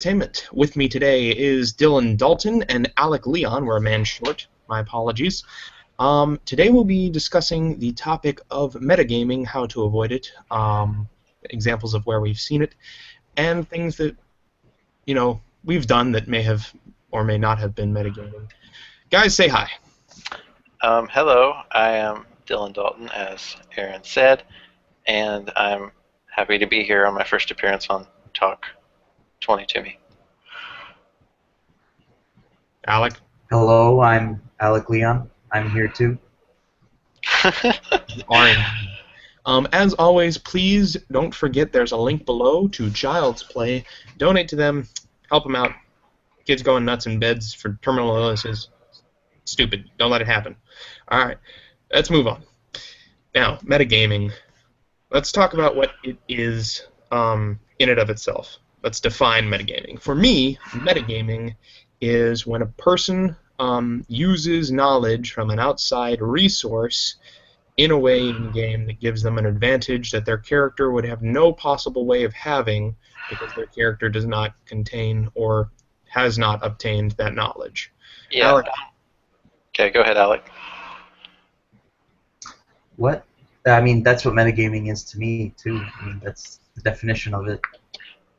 Entertainment. With me today is Dylan Dalton and Alec Leon. We're a man short. My apologies. Today we'll be discussing the topic of metagaming, how to avoid it, examples of where we've seen it, and things that, we've done that may have or may not have been metagaming. Guys, say hi. Hello, I am Dylan Dalton, as Aaron said, and I'm happy to be here on my first appearance on Talk 20 to Me. Alec. Hello, I'm Alec Leon. I'm here too. As always, please don't forget there's a link below to Child's Play. Donate to them. Help them out. Kids going nuts in beds for terminal illnesses. Stupid. Don't let it happen. All right. Let's move on. Now, metagaming. Let's talk about what it is in and of itself. Let's define metagaming. For me, metagaming is when a person uses knowledge from an outside resource in a way in game that gives them an advantage that their character would have no possible way of having because their character does not contain or has not obtained that knowledge. Yeah. Alec. Okay, go ahead, Alec. What? I mean, that's what metagaming is to me too. I mean, that's the definition of it.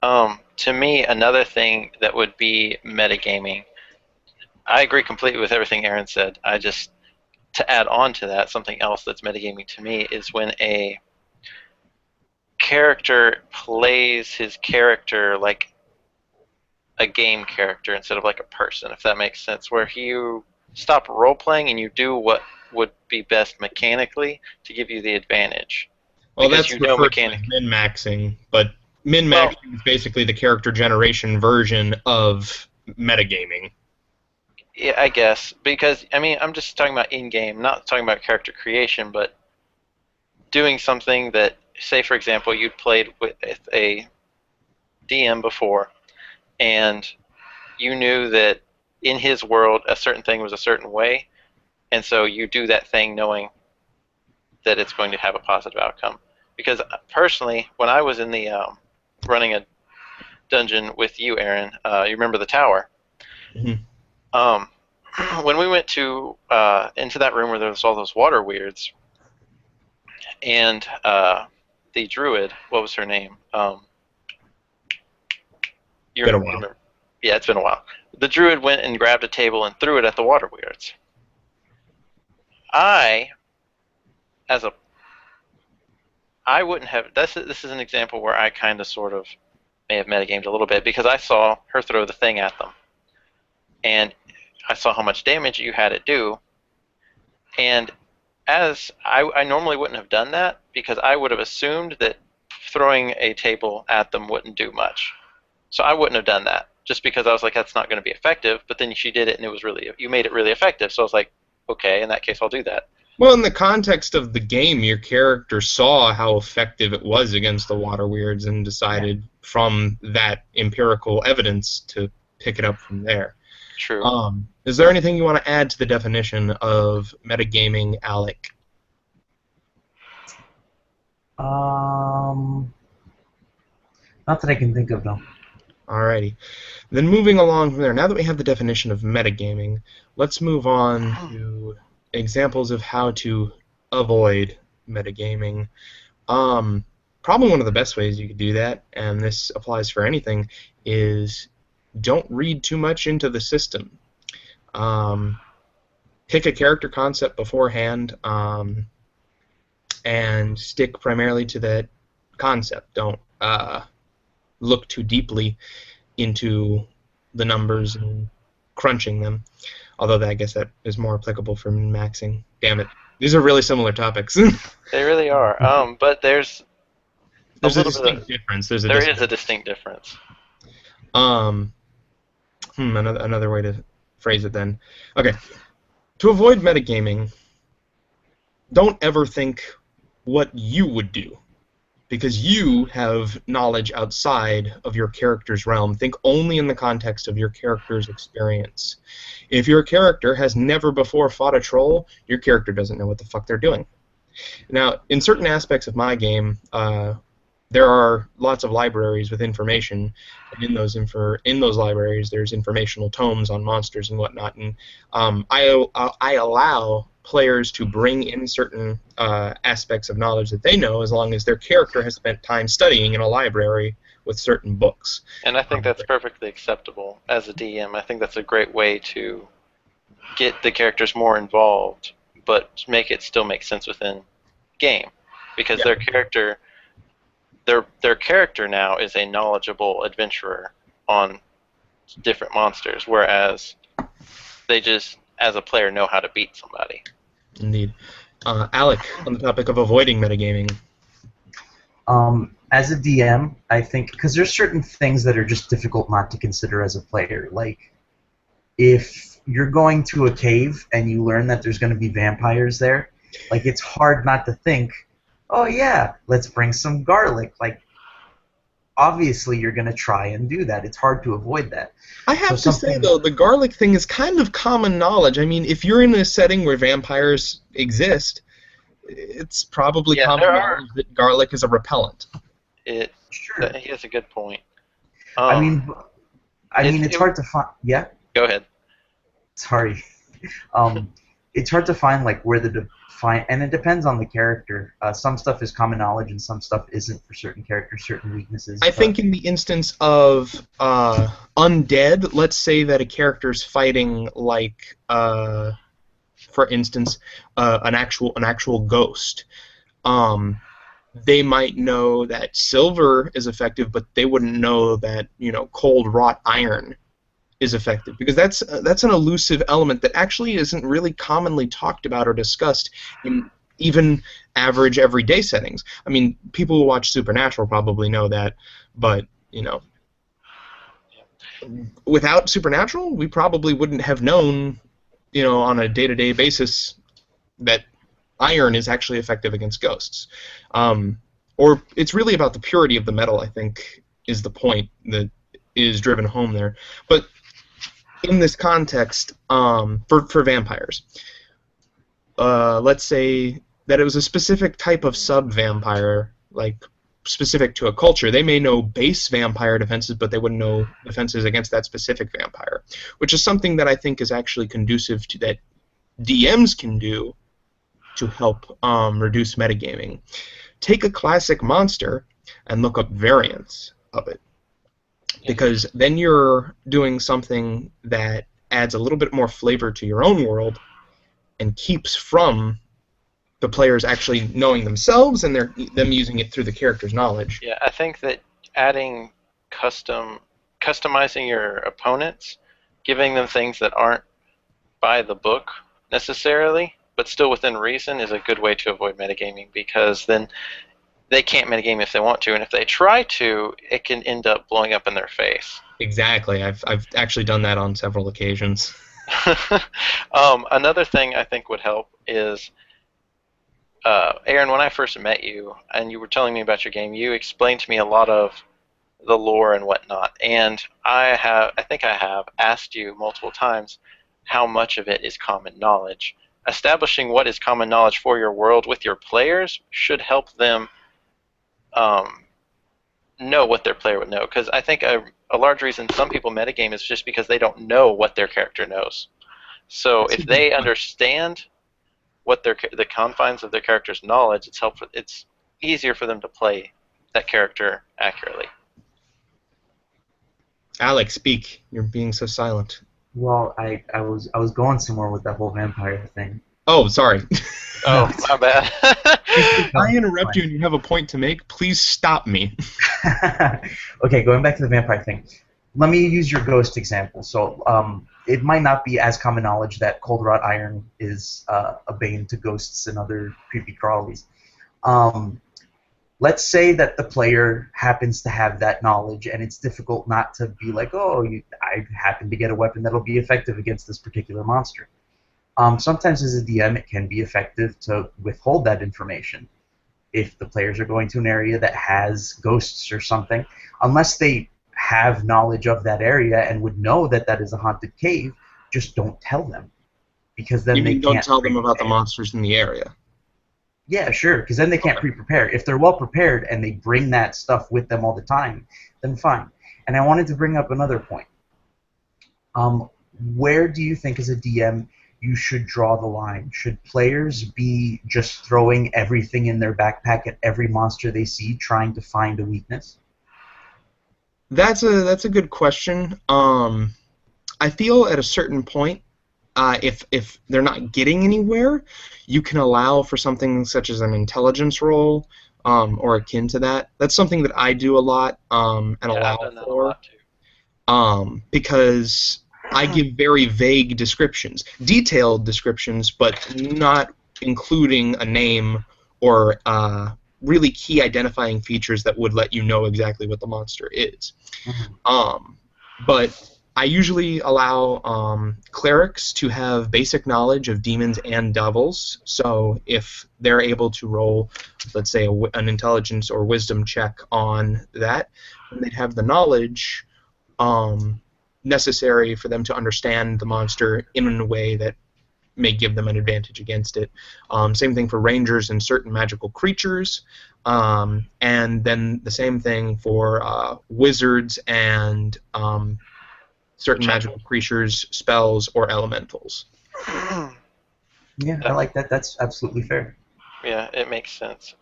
To me, another thing that would be metagaming, I agree completely with everything Aaron said. To add on to that, something else that's metagaming to me is when a character plays his character like a game character instead of like a person, if that makes sense, where you stop role-playing and you do what would be best mechanically to give you the advantage. Well, that's referred to as min-maxing, but min-maxing is basically the character generation version of metagaming. Yeah, I guess, because, I mean, I'm just talking about in-game, not talking about character creation, but doing something that, say, for example, you'd played with a DM before, and you knew that in his world a certain thing was a certain way, and so you do that thing knowing that it's going to have a positive outcome. Because personally, when I was in the running a dungeon with you, Aaron, you remember the tower? Mm-hmm. When we went to into that room where there was all those water weirds, and the druid, what was her name? You been a while. Remember? Yeah, it's been a while. The druid went and grabbed a table and threw it at the water weirds. I wouldn't have. This is an example where I kind of sort of may have metagamed a little bit because I saw her throw the thing at them, and I saw how much damage you had it do, and as I normally wouldn't have done that because I would have assumed that throwing a table at them wouldn't do much. So I wouldn't have done that just because I was like, that's not going to be effective, but then she did it and you made it really effective, so I was like, okay, in that case I'll do that. Well, in the context of the game, your character saw how effective it was against the water weirds and decided from that empirical evidence to pick it up from there. True. Is there anything you want to add to the definition of metagaming, Alec? Not that I can think of, though. Alrighty. Then moving along from there, now that we have the definition of metagaming, let's move on to examples of how to avoid metagaming. Probably one of the best ways you could do that, and this applies for anything, is don't read too much into the system. Pick a character concept beforehand and stick primarily to that concept. Don't look too deeply into the numbers and crunching them. Although I guess that is more applicable for min-maxing. Damn it. These are really similar topics. They really are. But there's a distinct difference. There is a distinct difference. Another way to phrase it then. Okay. To avoid metagaming, don't ever think what you would do, because you have knowledge outside of your character's realm. Think only in the context of your character's experience. If your character has never before fought a troll, your character doesn't know what the fuck they're doing. Now, in certain aspects of my game, there are lots of libraries with information, and in those libraries, there's informational tomes on monsters and whatnot. And I allow players to bring in certain aspects of knowledge that they know, as long as their character has spent time studying in a library with certain books. And I think that's perfectly acceptable as a DM. I think that's a great way to get the characters more involved, but still make sense within game, because their character now is a knowledgeable adventurer on different monsters, whereas they just, as a player, know how to beat somebody. Indeed. Alec, on the topic of avoiding metagaming. As a DM, I think, because there's certain things that are just difficult not to consider as a player. Like, if you're going to a cave and you learn that there's going to be vampires there, like, it's hard not to think, oh yeah, let's bring some garlic. Like, obviously you're going to try and do that. It's hard to avoid that. I have to say, though, the garlic thing is kind of common knowledge. I mean, if you're in a setting where vampires exist, it's probably common knowledge that garlic is a repellent. Sure. He has a good point. I mean, it's hard to find. Yeah. Go ahead. Sorry. It's hard to find like where the define, and it depends on the character. Some stuff is common knowledge, and some stuff isn't for certain characters, certain weaknesses. I think in the instance of undead, let's say that a character's fighting like, for instance, an actual ghost. They might know that silver is effective, but they wouldn't know that cold wrought iron is effective, because that's an elusive element that actually isn't really commonly talked about or discussed in even average everyday settings. I mean, people who watch Supernatural probably know that, but without Supernatural, we probably wouldn't have known, on a day-to-day basis that iron is actually effective against ghosts. Or it's really about the purity of the metal, I think, is the point that is driven home there. But in this context, for vampires, let's say that it was a specific type of sub-vampire, like specific to a culture. They may know base vampire defenses, but they wouldn't know defenses against that specific vampire, which is something that I think is actually conducive to that DMs can do to help reduce metagaming. Take a classic monster and look up variants of it, because then you're doing something that adds a little bit more flavor to your own world and keeps from the players actually knowing themselves and them using it through the character's knowledge. Yeah, I think that adding customizing your opponents, giving them things that aren't by the book necessarily, but still within reason, is a good way to avoid metagaming, because then they can't metagame if they want to, and if they try to, it can end up blowing up in their face. Exactly. I've actually done that on several occasions. Another thing I think would help is, Aaron, when I first met you and you were telling me about your game, you explained to me a lot of the lore and whatnot, and I think I have asked you multiple times how much of it is common knowledge. Establishing what is common knowledge for your world with your players should help them know what their player would know, because I think a large reason some people metagame is just because they don't know what their character knows. So if they understand what the confines of their character's knowledge, it's easier for them to play that character accurately. Alex, speak. You're being so silent. Well, I was going somewhere with that whole vampire thing. Oh, sorry. Oh, my bad. If I interrupt you and you have a point to make, please stop me. Okay, going back to the vampire thing. Let me use your ghost example. So it might not be as common knowledge that cold wrought iron is a bane to ghosts and other creepy crawlies. Let's say that the player happens to have that knowledge, and it's difficult not to be like, oh, I happen to get a weapon that'll be effective against this particular monster. Sometimes as a DM, it can be effective to withhold that information if the players are going to an area that has ghosts or something. Unless they have knowledge of that area and would know that that is a haunted cave, just don't tell them, because then You they mean can't. don't tell them about the monsters in the area? Yeah, sure, because then they can't pre-prepare. If they're well prepared and they bring that stuff with them all the time, then fine. And I wanted to bring up another point. Um, where do you think, as a DM, you should draw the line? Should players be just throwing everything in their backpack at every monster they see, trying to find a weakness? That's a good question. I feel at a certain point, if they're not getting anywhere, you can allow for something such as an intelligence roll, or akin to that. That's something that I do a lot, and Yeah, I've allow done that a for, lot too. because I give very vague descriptions, detailed descriptions, but not including a name or really key identifying features that would let you know exactly what the monster is. Mhm. But I usually allow clerics to have basic knowledge of demons and devils. So if they're able to roll, let's say, an intelligence or wisdom check on that, then they'd have the knowledge um, necessary for them to understand the monster in a way that may give them an advantage against it. Same thing for rangers and certain magical creatures. And then the same thing for wizards and certain magical creatures, spells, or elementals. Yeah, I like that. That's absolutely fair. Yeah, it makes sense.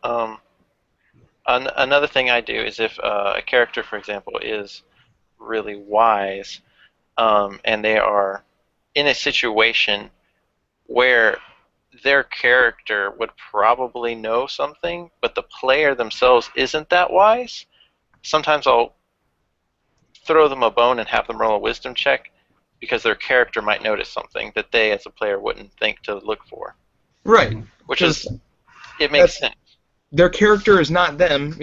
Another thing I do is if a character, for example, is really wise, and they are in a situation where their character would probably know something, but the player themselves isn't that wise, sometimes I'll throw them a bone and have them roll a wisdom check because their character might notice something that they as a player wouldn't think to look for. Right, Mhm. Which because is, it makes that's sense. their character is not them.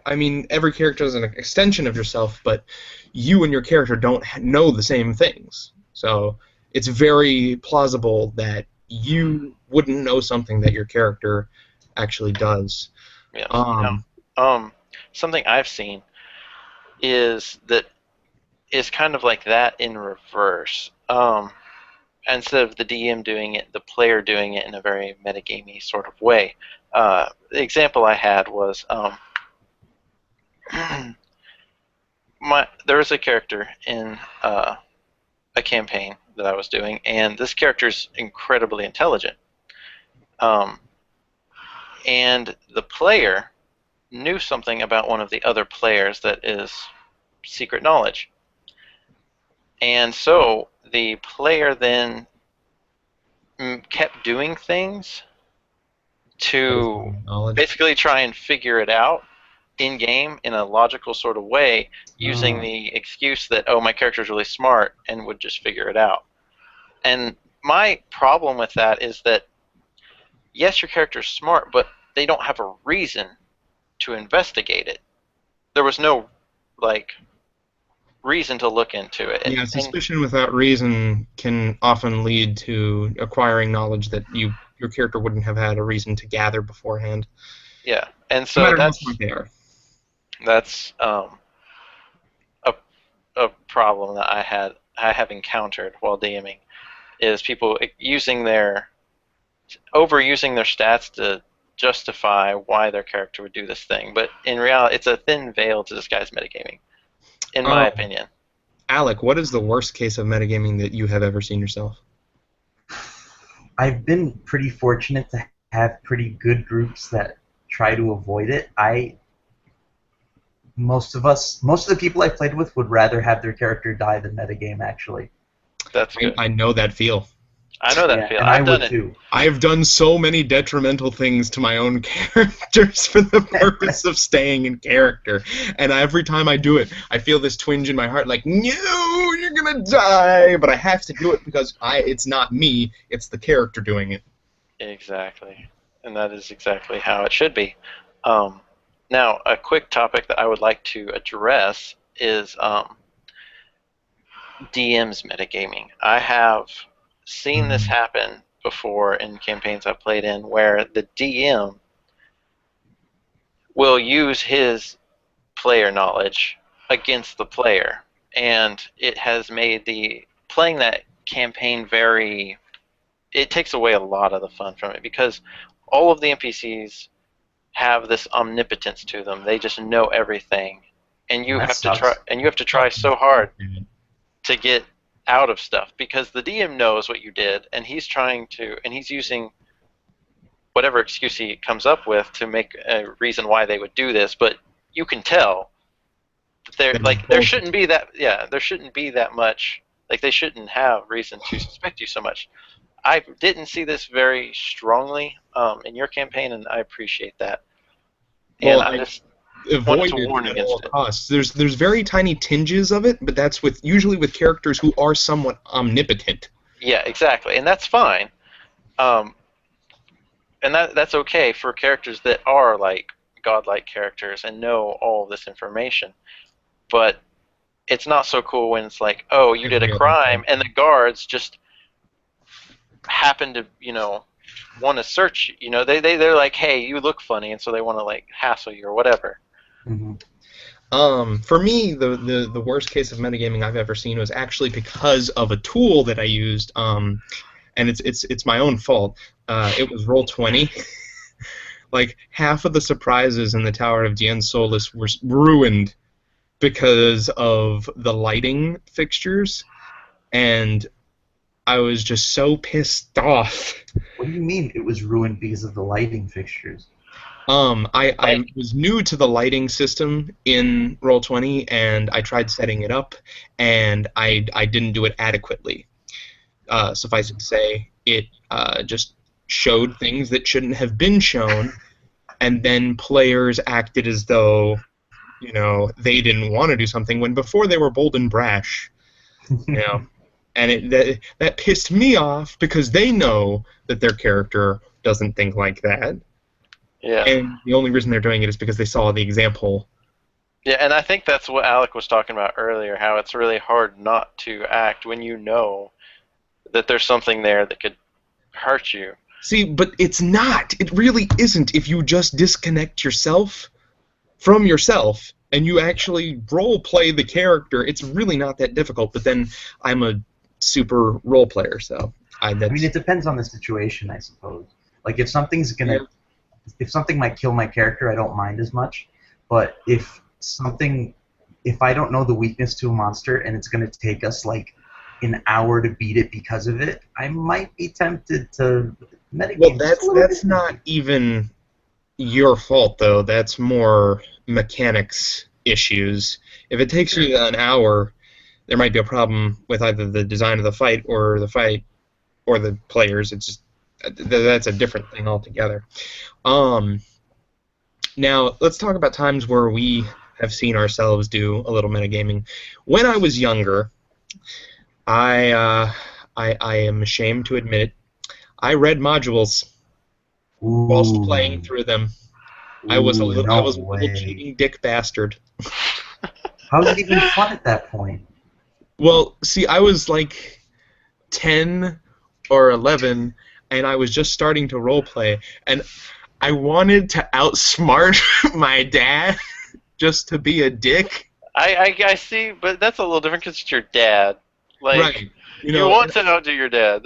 I mean, every character is an extension of yourself, but you and your character don't know the same things. So it's very plausible that you wouldn't know something that your character actually does. Yes. Now, Um, something I've seen is kind of like that in reverse. Instead of the DM doing it, the player doing it in a very metagamey sort of way. The example I had was there was a character in a campaign that I was doing, and this character is incredibly intelligent. Um, and the player knew something about one of the other players that is secret knowledge. And so the player then kept doing things to knowledge. basically try and figure it out in game in a logical sort of way, using Mm. the excuse that, oh, my character's really smart, and would just figure it out. And my problem with that is that, yes, your character's smart, but they don't have a reason to investigate it. There was no, like, reason to look into it. Yeah, And suspicion without reason can often lead to acquiring knowledge that your character wouldn't have had a reason to gather beforehand, yeah, and no so matter how smart they are. that's a a problem that I have encountered while DMing is people using their overusing their stats to justify why their character would do this thing. But in reality, it's a thin veil to disguise metagaming, in my Um, opinion. Alec, what is the worst case of metagaming that you have ever seen yourself? I've been pretty fortunate to have pretty good groups that try to avoid it. Most of the people I played with would rather have their character die than metagame, actually. That's I, good. I know that feel. I know that Yeah, feel. and I I've done would it. too. I've done so many detrimental things to my own characters for the purpose of staying in character. And every time I do it, I feel this twinge in my heart like, no, you're gonna die. But I have to do it because it's not me, it's the character doing it. Exactly. And that is exactly how it should be. Um, Now, a quick topic that I would like to address is DM's metagaming. I have seen this happen before in campaigns I've played in where the DM will use his player knowledge against the player. And it has made the playing that campaign very, it takes away a lot of the fun from it because all of the NPCs have this omnipotence to them. They just know everything, and you That have to try. sucks. And you have to try so hard to get out of stuff because the DM knows what you did, and he's trying to, and he's using whatever excuse he comes up with to make a reason why they would do this. But you can tell that there shouldn't be that. Yeah, there shouldn't be that much. Like they shouldn't have reason to suspect you so much. I didn't see this very strongly in your campaign, and I appreciate that. Well, And I I just wanted to avoid warn it at all against it. costs. There's very tiny tinges of it, but that's with usually with characters who are somewhat omnipotent. Yeah, exactly, and that's fine. Um, and that's okay for characters that are like godlike characters and know all of this information. But it's not so cool when it's like, oh, you did a Every other crime, character. and the guards just happen to, want to search. They're like, hey, you look funny, and so they want to like hassle you or whatever. Hmm. For me, the worst case of metagaming I've ever seen was actually because of a tool that I used, and it's my own fault. It was Roll20. Like half of the surprises in the Tower of Dien Solis were ruined because of the lighting fixtures, and I was just so pissed off. What do you mean it was ruined because of the lighting fixtures? I was new to the lighting system in Roll20, and I tried setting it up, and I didn't do it adequately. Suffice it to say, it just showed things that shouldn't have been shown, and then players acted as though, they didn't want to do something when before they were bold and brash, you know. And that pissed me off because they know that their character doesn't think like that. Yeah. And the only reason they're doing it is because they saw the example. Yeah, and I think that's what Alec was talking about earlier, how it's really hard not to act when you know that there's something there that could hurt you. See, but it's not. It really isn't if you just disconnect yourself from yourself and you actually role play the character. It's really not that difficult, but then I'm a super role player, so I mean, it depends on the situation, I suppose. Like, if something's gonna, Yeah. if something might kill my character, I don't mind as much. But if I don't know the weakness to a monster and it's gonna take us like an hour to beat it because of it, I might be tempted to metagame Well, just a little that's bit. not even your fault, though. That's more mechanics issues. If it takes you an hour, there might be a problem with either the design of the fight or the players. It's just that's a different thing altogether. Um, Now let's talk about times where we have seen ourselves do a little metagaming. When I was younger, I am ashamed to admit it. I read modules whilst playing Ooh, through them. I was a no little way. cheating dick bastard. How's it even fun at that point? Well, see, I was like 10 or 11, and I was just starting to roleplay, and I wanted to outsmart my dad just to be a dick. I see, but that's a little different because it's your dad. Like, Right. you want to outdo your dad.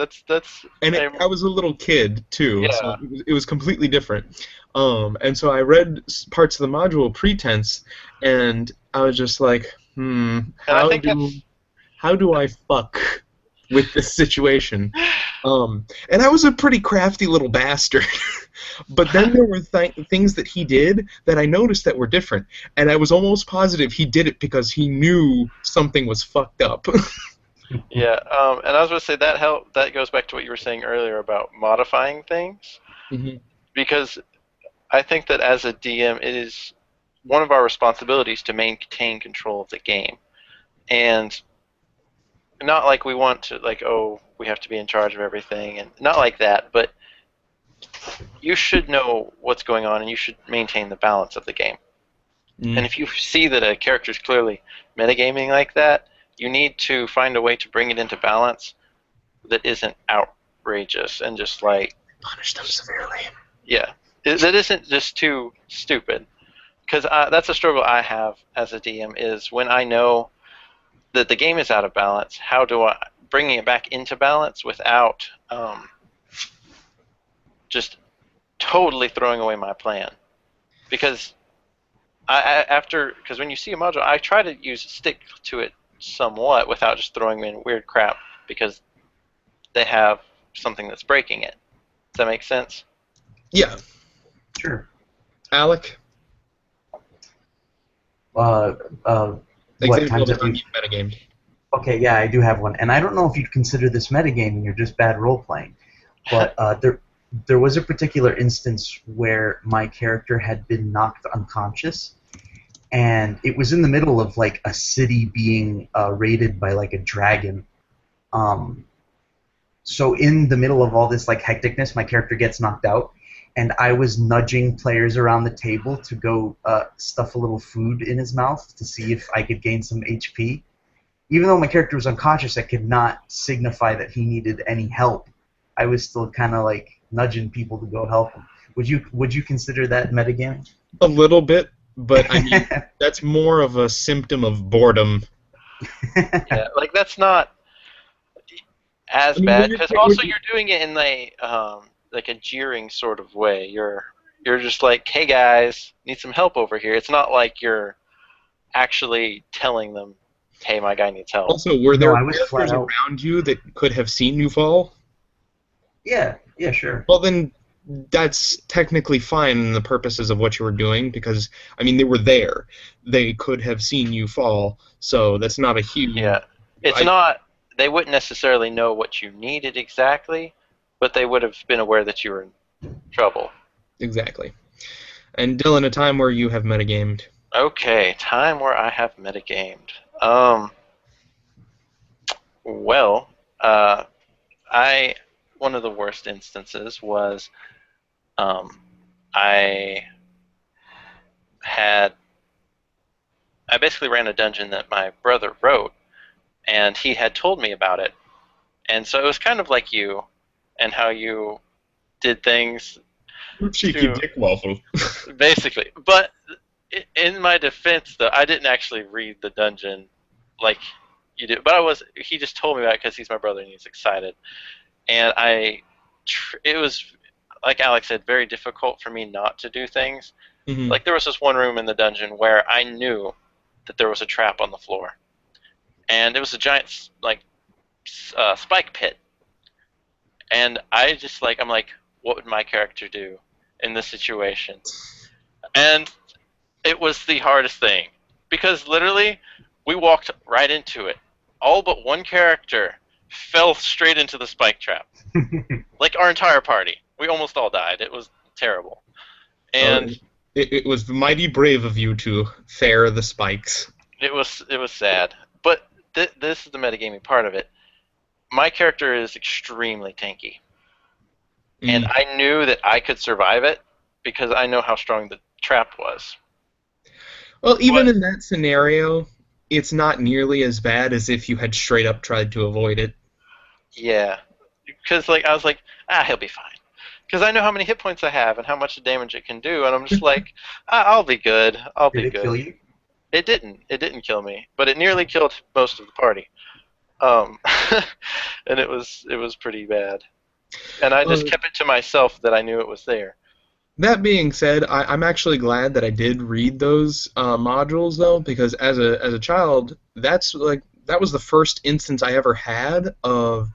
And I was a little kid too, so Yeah. it was completely different. And so I read parts of the module Pretense, and I was just like, And I think that's how do I fuck with this situation? And I was a pretty crafty little bastard. But then there were things that he did that I noticed that were different, and I was almost positive he did it because he knew something was fucked up. yeah. And I was going to say that that goes back to what you were saying earlier about modifying things, Mhm. because I think that as a DM, it is one of our responsibilities to maintain control of the game, and not like we want to like, oh, we have to be in charge of everything, and not like that, but you should know what's going on and you should maintain the balance of the game. And Mm. if you see that a character is clearly metagaming like that, you need to find a way to bring it into balance that isn't outrageous and just like, Punish them severely. yeah, that isn't just too stupid. Because that's a struggle I have as a DM is when I know that the game is out of balance, how do I bringing it back into balance without just totally throwing away my plan because because when you see a module, I try to stick to it somewhat without just throwing in weird crap because they have something that's breaking it. Does that make sense? Yeah. Sure. Alec? What Example times of a have time you? you've metagamed. Okay, yeah, I do have one, and I don't know if you'd consider this metagaming or just bad role playing, but there was a particular instance where my character had been knocked unconscious, and it was in the middle of like a city being raided by like a dragon. Um, so in the middle of all this like hecticness, my character gets knocked out, and I was nudging players around the table to go stuff a little food in his mouth to see if I could gain some HP. Even though my character was unconscious, I could not signify that he needed any help. I was still kind of like nudging people to go help him. Would you consider that metagaming? A little bit, but I mean, that's more of a symptom of boredom. Yeah, like that's not as I mean, bad because also you're doing it in like a jeering sort of way. You're just like, hey guys, need some help over here. It's not like you're actually telling them, hey, my guy needs help. Also, were No, there I was flat characters out. around you that could have seen you fall? Yeah, yeah, sure. Well, then that's technically fine in the purposes of what you were doing because, I mean, they were there. They could have seen you fall, so that's not a huge. Yeah, it's I, not. They wouldn't necessarily know what you needed exactly, but they would have been aware that you were in trouble. exactly. And Dylan, a time where you have metagamed. Okay, time where I have metagamed. Well, I one of the worst instances was um, I had I basically ran a dungeon that my brother wrote, and he had told me about it, and so it was kind of like you, and how you did things Cheeky to dick waffle. basically. But in my defense, though, I didn't actually read the dungeon like you do. But he just told me about it because he's my brother and he's excited. And it was, like Alex said, very difficult for me not to do things. Mm-hmm. Like there was this one room in the dungeon where I knew that there was a trap on the floor. And it was a giant, like, spike pit. And I'm like, what would my character do in this situation? And it was the hardest thing because literally we walked right into it. All but one character fell straight into the spike trap. Like our entire party. We almost all died. It was terrible. And it was mighty brave of you to fare the spikes. it was sad. But this is the metagaming part of it. My character is extremely tanky. And I knew that I could survive it because I know how strong the trap was. Well, even in that scenario, it's not nearly as bad as if you had straight up tried to avoid it. Yeah, because like I was like, he'll be fine, because I know how many hit points I have and how much damage it can do, and I'm just like, I'll be good. I'll be Did good. it kill you? It didn't. It didn't kill me, but it nearly killed most of the party. And it was pretty bad. And I just kept it to myself that I knew it was there. That being said, I'm actually glad that I did read those modules though, because as a child, that was the first instance I ever had of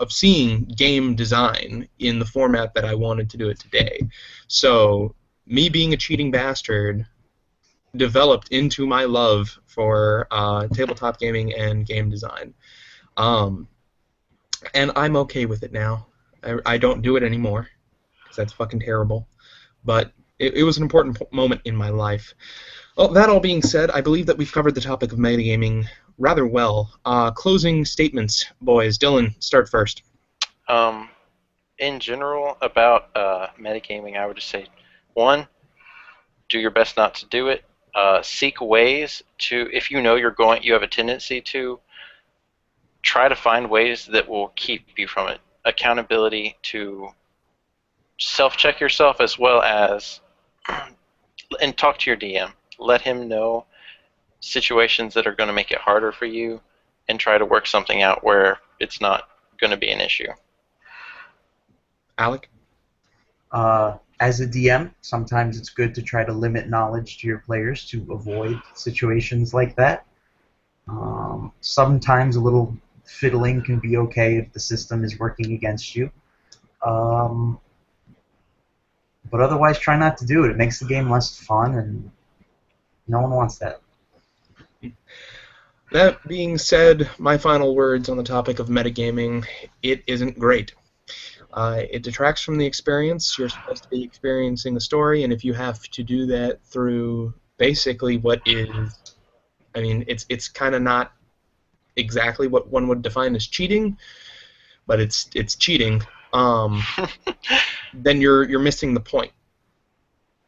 seeing game design in the format that I wanted to do it today. So me being a cheating bastard developed into my love for tabletop gaming and game design. And I'm okay with it now. I don't do it anymore because that's fucking terrible. But it was an important moment in my life. Well, that all being said, I believe that we've covered the topic of metagaming rather well. Closing statements, boys. Dylan, start first. In general, about metagaming, I would just say, one, do your best not to do it. Seek ways to, if you know you have a tendency to, try to find ways that will keep you from it. Accountability to self-check yourself as well as, and talk to your DM. Let him know situations that are going to make it harder for you and try to work something out where it's not going to be an issue. Alec? As a DM, sometimes it's good to try to limit knowledge to your players to avoid situations like that. Sometimes a little fiddling can be okay if the system is working against you. Um, but otherwise, try not to do it. It makes the game less fun, and no one wants that. That being said, my final words on the topic of metagaming, it isn't great. It detracts from the experience. You're supposed to be experiencing the story, and if you have to do that through basically what is, I mean, it's kind of not exactly what one would define as cheating, but it's cheating. Then you're missing the point.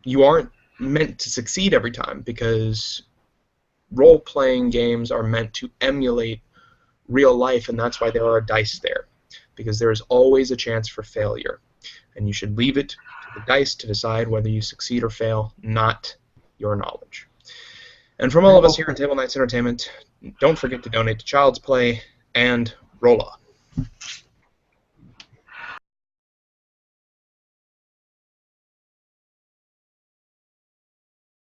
You aren't meant to succeed every time because role-playing games are meant to emulate real life, and that's why there are dice there, because there is always a chance for failure, and you should leave it to the dice to decide whether you succeed or fail, not your knowledge. And from all of us here at Table Knights Entertainment, don't forget to donate to Child's Play and roll on.